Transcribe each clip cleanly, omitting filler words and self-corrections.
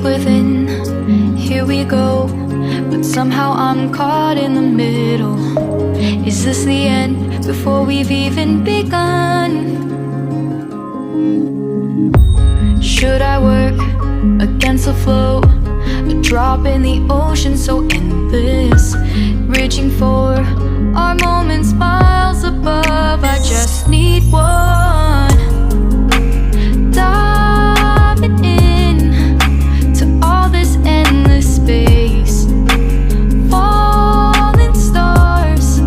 Within, here we go, but somehow I'm caught in the middle. Is this the end before we've even begun? Should I work against the flow, a drop in the ocean so endless, reaching for our moments miles above? I just need one. Diving in all this endless space, falling stars,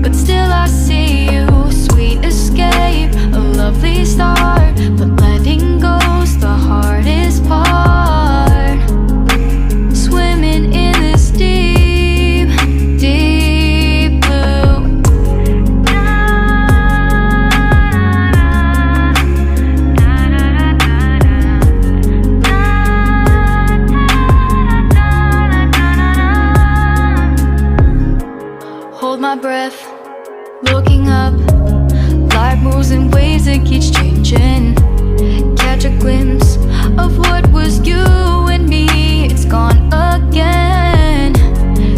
but still I see you. Sweet escape, a lovely start, but letting go's the hardest part. Swimming in this deep, deep blue. Hold my breath, looking up. Life moves in waves that keeps changing. Catch a glimpse of what was you and me. It's gone again.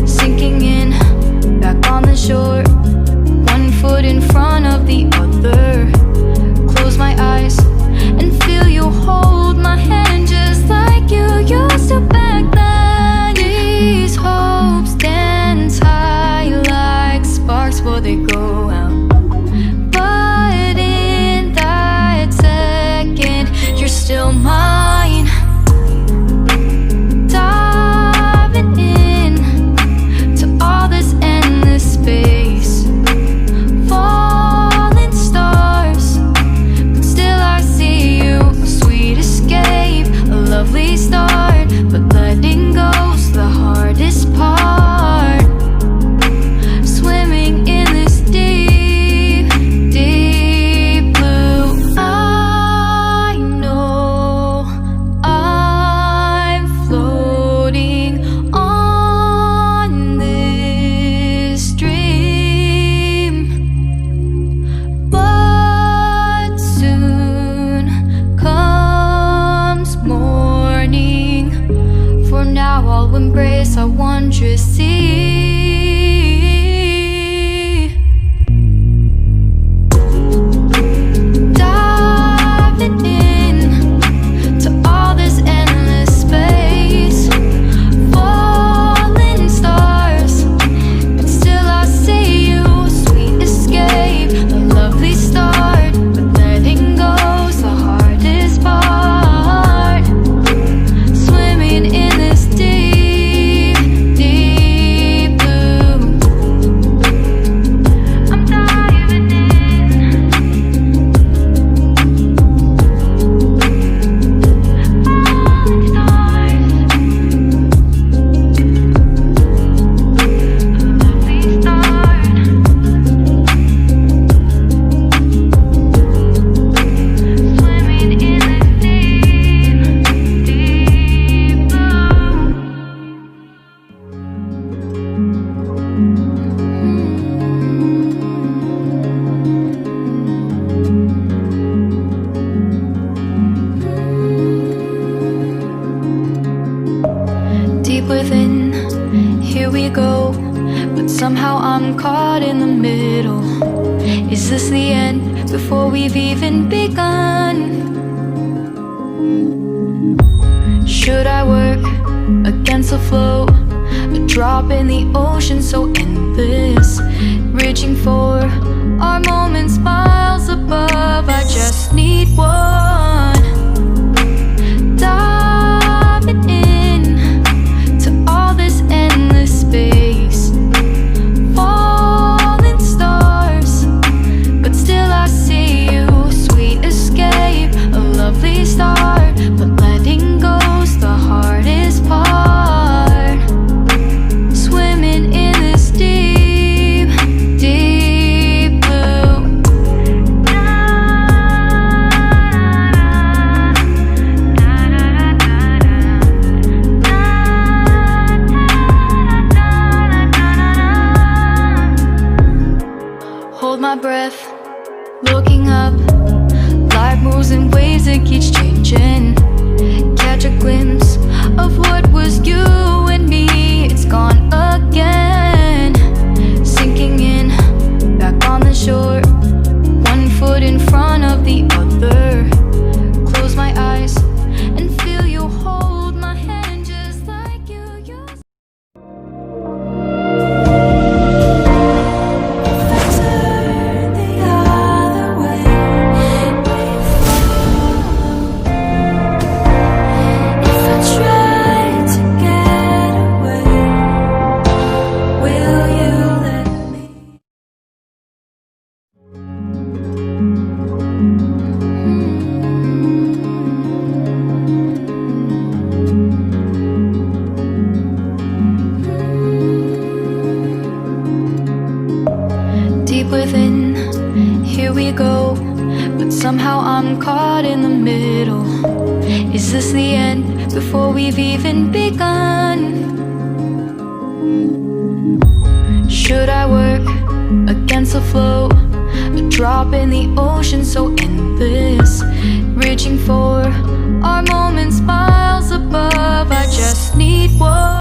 Sinking in, back on the shore. One foot in front of the other. Close my eyes and feel you hold my hand just like you used to back then. These hopes dance high like sparks before they go out. But in that second, you're still mine. Diving in to all this endless space, falling stars, but still I see you. Sweet escape, a lovely start, but letting go's the hardest part. Swimming in this deep, deep blue. I know I'm floating on this dream, but soon comes morning. For now I'll embrace our wondrous sea. Diving in to all this endless space, falling stars, but still I see you. Sweet escape, a lovely start, but letting go's the hardest part. Swimming in this deep, deep blue. I'm diving in. Falling stars, lovely start. Swimming in this deep, deep blue. Deep within, here we go, but somehow I'm caught in the middle. Is this the end before we've even begun? Should I work against against the flow, a drop in the ocean so endless, reaching for our moments miles above. I just need one, diving in to all this endless space, falling stars, but still I see you. Sweet escape, a lovely start, but letting go's the hardest part. Swimming in this deep, deep blue. Hold my breath, looking up. Life moves in waves that keeps changing. Catch a glimpse of what was you and me. It's gone again, sinking in, back on the shore. One foot in front of the other. Close my eyes and feel you hold my hand just like you used. Turn the other way. If I try to get away, will you let me? Deep within, here we go, but somehow I'm caught in the middle. Is this the end before we've even begun? Should I work against the flow, a drop in the ocean so endless, reaching for